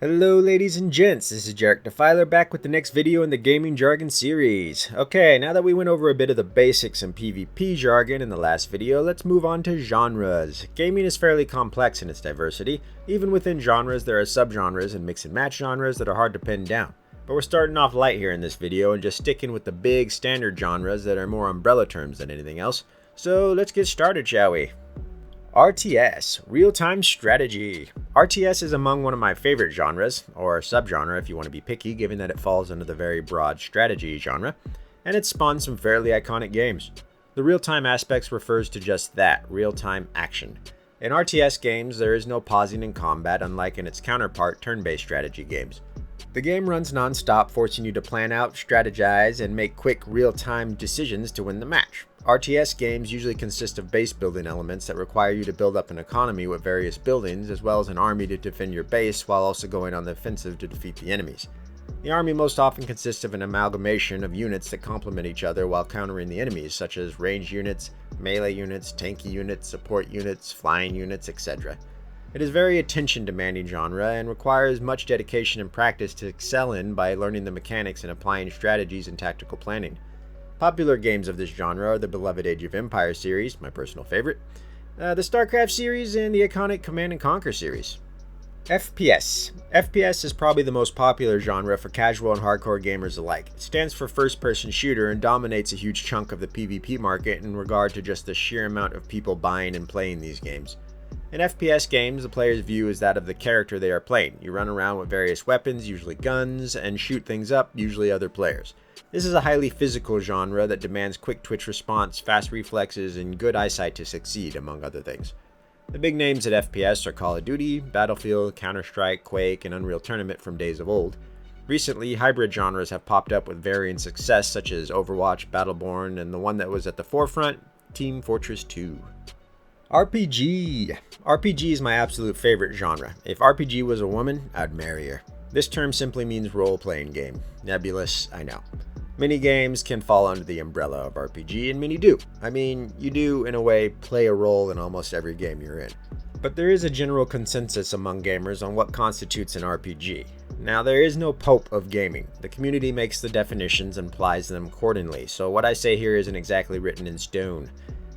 Hello ladies and gents, this is Jarek Defiler back with the next video in the Gaming Jargon series. Okay, now that we went over a bit of the basics in PvP jargon in the last video, let's move on to genres. Gaming is fairly complex in its diversity. Even within genres, there are subgenres and mix and match genres that are hard to pin down. But we're starting off light here in this video and just sticking with the big standard genres that are more umbrella terms than anything else. So let's get started, shall we? RTS, real-time strategy. RTS is among one of my favorite genres, or subgenre if you want to be picky, given that it falls under the very broad strategy genre, and it's spawned some fairly iconic games. The real-time aspects refers to just that, real-time action. In RTS games, there is no pausing in combat, unlike in its counterpart, turn-based strategy games. The game runs non-stop, forcing you to plan out, strategize, and make quick, real-time decisions to win the match. RTS games usually consist of base building elements that require you to build up an economy with various buildings, as well as an army to defend your base while also going on the offensive to defeat the enemies. The army most often consists of an amalgamation of units that complement each other while countering the enemies, such as range units, melee units, tanky units, support units, flying units, etc. It is very attention-demanding genre and requires much dedication and practice to excel in by learning the mechanics and applying strategies and tactical planning. Popular games of this genre are the beloved Age of Empires series, my personal favorite, the StarCraft series, and the iconic Command & Conquer series. FPS. FPS is probably the most popular genre for casual and hardcore gamers alike. It stands for first-person shooter and dominates a huge chunk of the PvP market in regard to just the sheer amount of people buying and playing these games. In FPS games, the player's view is that of the character they are playing. You run around with various weapons, usually guns, and shoot things up, usually other players. This is a highly physical genre that demands quick twitch response, fast reflexes, and good eyesight to succeed, among other things. The big names at FPS are Call of Duty, Battlefield, Counter-Strike, Quake, and Unreal Tournament from days of old. Recently, hybrid genres have popped up with varying success, such as Overwatch, Battleborn, and the one that was at the forefront, Team Fortress 2. RPG. RPG is my absolute favorite genre. If RPG was a woman, I'd marry her. This term simply means role-playing game. Nebulous, I know. Many games can fall under the umbrella of RPG, and many do. I mean, you do, in a way, play a role in almost every game you're in. But there is a general consensus among gamers on what constitutes an RPG. Now, there is no pope of gaming. The community makes the definitions and applies them accordingly, so what I say here isn't exactly written in stone.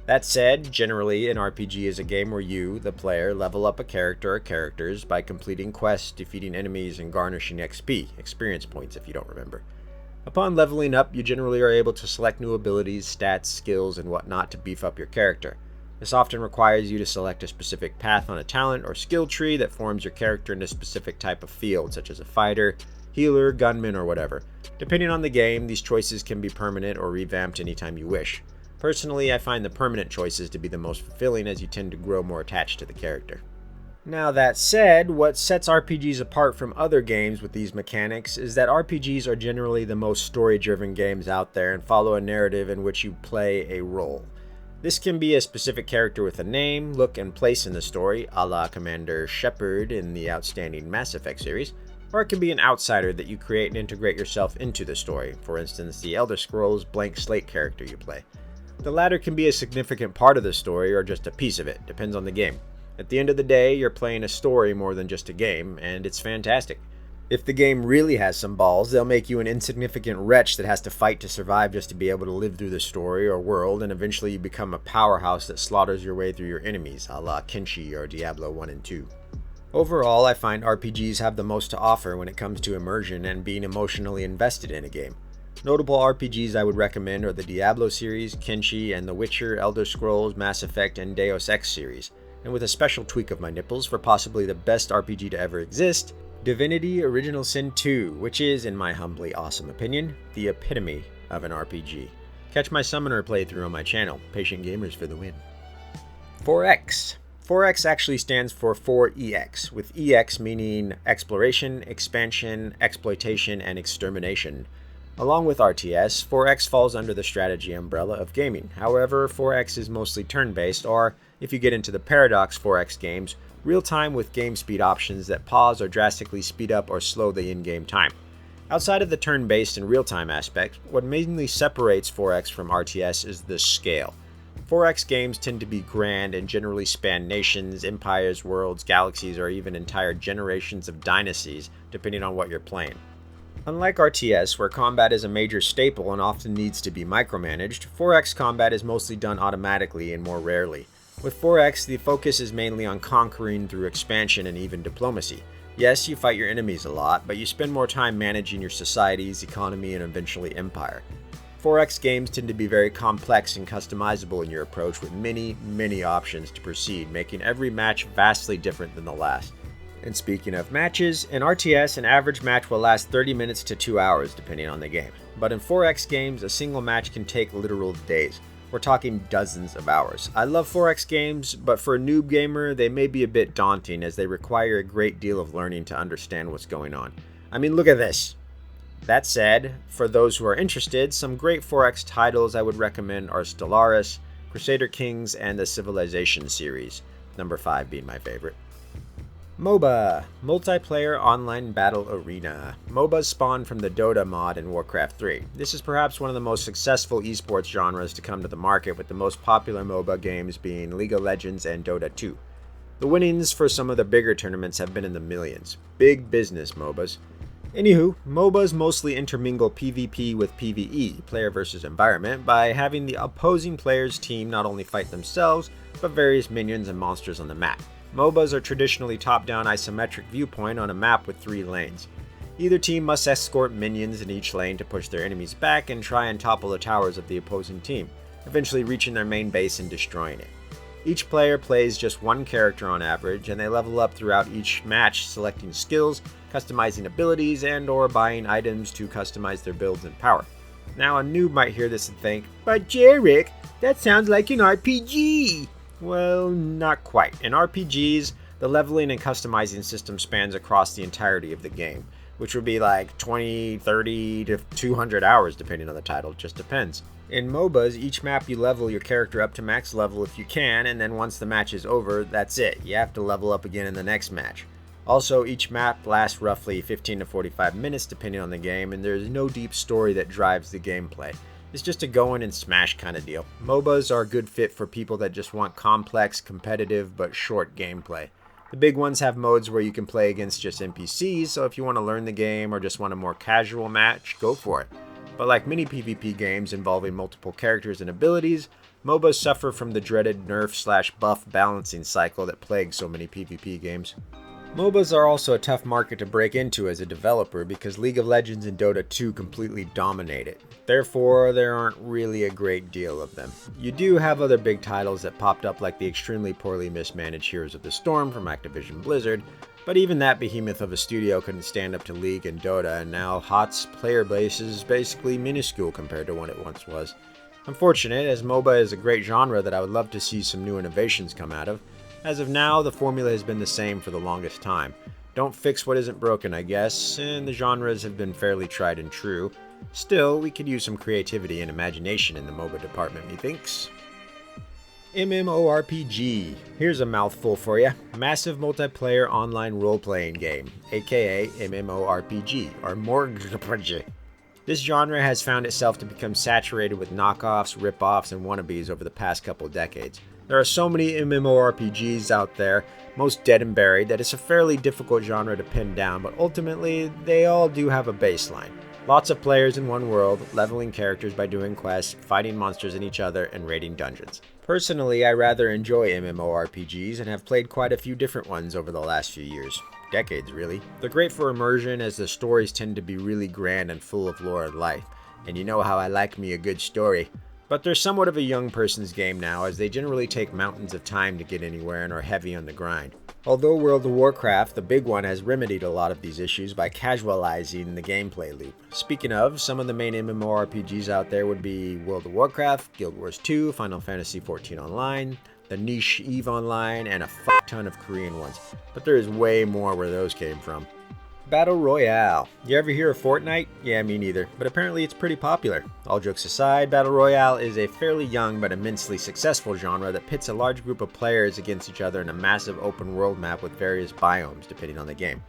That said, generally, an RPG is a game where you, the player, level up a character or characters by completing quests, defeating enemies, and garnishing XP, experience points if you don't remember. Upon leveling up, you generally are able to select new abilities, stats, skills, and whatnot to beef up your character. This often requires you to select a specific path on a talent or skill tree that forms your character in a specific type of field, such as a fighter, healer, gunman, or whatever. Depending on the game, these choices can be permanent or revamped anytime you wish. Personally, I find the permanent choices to be the most fulfilling as you tend to grow more attached to the character. Now that said, what sets RPGs apart from other games with these mechanics is that RPGs are generally the most story-driven games out there and follow a narrative in which you play a role. This can be a specific character with a name, look, and place in the story, a la Commander Shepard in the outstanding Mass Effect series, or it can be an outsider that you create and integrate yourself into the story, for instance the Elder Scrolls blank slate character you play. The latter can be a significant part of the story or just a piece of it, depends on the game. At the end of the day, you're playing a story more than just a game, and it's fantastic. If the game really has some balls, they'll make you an insignificant wretch that has to fight to survive just to be able to live through the story or world, and eventually you become a powerhouse that slaughters your way through your enemies, a la Kenshi or Diablo 1 and 2. Overall, I find RPGs have the most to offer when it comes to immersion and being emotionally invested in a game. Notable RPGs I would recommend are the Diablo series, Kenshi, and The Witcher, Elder Scrolls, Mass Effect, and Deus Ex series. And with a special tweak of my nipples for possibly the best RPG to ever exist, Divinity Original Sin 2, which is, in my humbly awesome opinion, the epitome of an RPG. Catch my Summoner playthrough on my channel, Patient Gamers for the win. 4X. 4X actually stands for 4EX, with EX meaning exploration, expansion, exploitation, and extermination. Along with RTS, 4X falls under the strategy umbrella of gaming. However, 4X is mostly turn-based, or, if you get into the Paradox 4X games, real-time with game speed options that pause or drastically speed up or slow the in-game time. Outside of the turn-based and real-time aspect, what mainly separates 4X from RTS is the scale. 4X games tend to be grand and generally span nations, empires, worlds, galaxies, or even entire generations of dynasties, depending on what you're playing. Unlike RTS, where combat is a major staple and often needs to be micromanaged, 4X combat is mostly done automatically and more rarely. With 4X, the focus is mainly on conquering through expansion and even diplomacy. Yes, you fight your enemies a lot, but you spend more time managing your societies, economy, and eventually empire. 4X games tend to be very complex and customizable in your approach with many options to proceed, making every match vastly different than the last. And speaking of matches, in RTS an average match will last 30 minutes to 2 hours depending on the game. But in 4X games, a single match can take literal days. We're talking dozens of hours. I love 4X games, but for a noob gamer, they may be a bit daunting as they require a great deal of learning to understand what's going on. I mean, look at this. That said, for those who are interested, some great 4X titles I would recommend are Stellaris, Crusader Kings, and the Civilization series, number 5 being my favorite. Moba, Multiplayer Online Battle Arena. MOBAs spawned from the Dota mod in Warcraft 3. This is perhaps one of the most successful esports genres to come to the market, with the most popular MOBA games being League of Legends and Dota 2. The winnings for some of the bigger tournaments have been in the millions. Big business MOBAs. Anywho, MOBAs mostly intermingle PvP with PvE, player versus environment, by having the opposing player's team not only fight themselves, but various minions and monsters on the map. MOBAs are traditionally top-down isometric viewpoint on a map with 3 lanes. Either team must escort minions in each lane to push their enemies back and try and topple the towers of the opposing team, eventually reaching their main base and destroying it. Each player plays just one character on average, and they level up throughout each match, selecting skills, customizing abilities, and/or buying items to customize their builds and power. Now a noob might hear this and think, "But Jarek, that sounds like an RPG!" Well, not quite. In RPGs, the leveling and customizing system spans across the entirety of the game, which would be like 20, 30 to 200 hours depending on the title, it just depends. In MOBAs, each map you level your character up to max level if you can, and then once the match is over, that's it. You have to level up again in the next match. Also, each map lasts roughly 15 to 45 minutes depending on the game, and there's no deep story that drives the gameplay. It's just a go in and smash kind of deal. MOBAs are a good fit for people that just want complex, competitive, but short gameplay. The big ones have modes where you can play against just NPCs, so if you want to learn the game or just want a more casual match, go for it. But like many PvP games involving multiple characters and abilities, MOBAs suffer from the dreaded nerf/buff balancing cycle that plagues so many PvP games. MOBAs are also a tough market to break into as a developer because League of Legends and Dota 2 completely dominate it. Therefore, there aren't really a great deal of them. You do have other big titles that popped up like the extremely poorly mismanaged Heroes of the Storm from Activision Blizzard, but even that behemoth of a studio couldn't stand up to League and Dota, and now HOTS player base is basically minuscule compared to what it once was. Unfortunate, as MOBA is a great genre that I would love to see some new innovations come out of. As of now, the formula has been the same for the longest time. Don't fix what isn't broken, I guess, and the genres have been fairly tried and true. Still, we could use some creativity and imagination in the MOBA department, methinks. MMORPG. Here's a mouthful for you. Massive multiplayer online role-playing game, aka MMORPG, or MMOG. This genre has found itself to become saturated with knockoffs, rip-offs, and wannabes over the past couple decades. There are so many MMORPGs out there, most dead and buried, that it's a fairly difficult genre to pin down, but ultimately, they all do have a baseline. Lots of players in one world, leveling characters by doing quests, fighting monsters in each other, and raiding dungeons. Personally, I rather enjoy MMORPGs and have played quite a few different ones over the last few years. Decades, really. They're great for immersion as the stories tend to be really grand and full of lore and life. And you know how I like me a good story. But they're somewhat of a young person's game now, as they generally take mountains of time to get anywhere and are heavy on the grind. Although World of Warcraft, the big one, has remedied a lot of these issues by casualizing the gameplay loop. Speaking of, some of the main MMORPGs out there would be World of Warcraft, Guild Wars 2, Final Fantasy XIV Online, the niche EVE Online, and a fuck ton of Korean ones. But there is way more where those came from. Battle Royale. You ever hear of Fortnite? Yeah, me neither, but apparently it's pretty popular. All jokes aside, Battle Royale is a fairly young but immensely successful genre that pits a large group of players against each other in a massive open world map with various biomes depending on the game.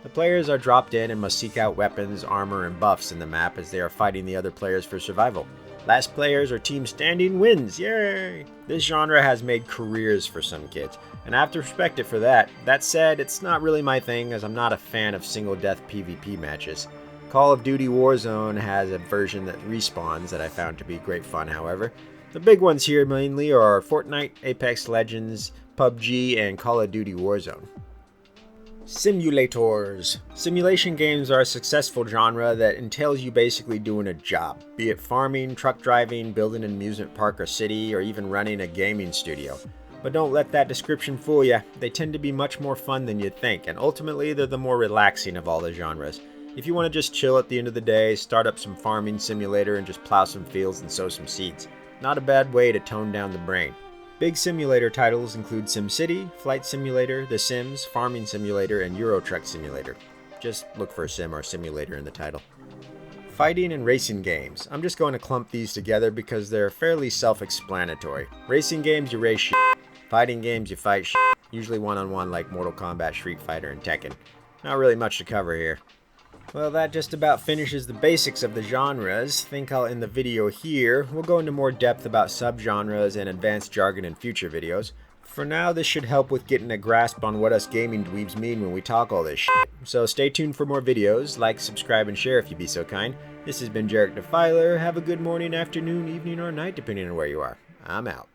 The players are dropped in and must seek out weapons, armor, and buffs in the map as they are fighting the other players for survival. Last players or team standing wins, yay! This genre has made careers for some kids, and I have to respect it for that. That said, it's not really my thing, as I'm not a fan of single death PvP matches. Call of Duty Warzone has a version that respawns that I found to be great fun, however. The big ones here mainly are Fortnite, Apex Legends, PUBG, and Call of Duty Warzone. Simulators. Simulation games are a successful genre that entails you basically doing a job, be it farming, truck driving, building an amusement park or city, or even running a gaming studio. But don't let that description fool you. They tend to be much more fun than you'd think, and ultimately they're the more relaxing of all the genres. If you want to just chill at the end of the day, start up some farming simulator and just plow some fields and sow some seeds. Not a bad way to tone down the brain. Big simulator titles include SimCity, Flight Simulator, The Sims, Farming Simulator, and Euro Truck Simulator. Just look for sim or simulator in the title. Fighting and racing games. I'm just going to clump these together because they're fairly self-explanatory. Racing games, you race shit. Fighting games, you fight shit. Usually one-on-one like Mortal Kombat, Street Fighter, and Tekken. Not really much to cover here. Well, that just about finishes the basics of the genres. Think I'll end the video here. We'll go into more depth about subgenres and advanced jargon in future videos. For now, this should help with getting a grasp on what us gaming dweebs mean when we talk all this shit. So stay tuned for more videos. Like, subscribe, and share if you'd be so kind. This has been Jarek Defiler. Have a good morning, afternoon, evening, or night, depending on where you are. I'm out.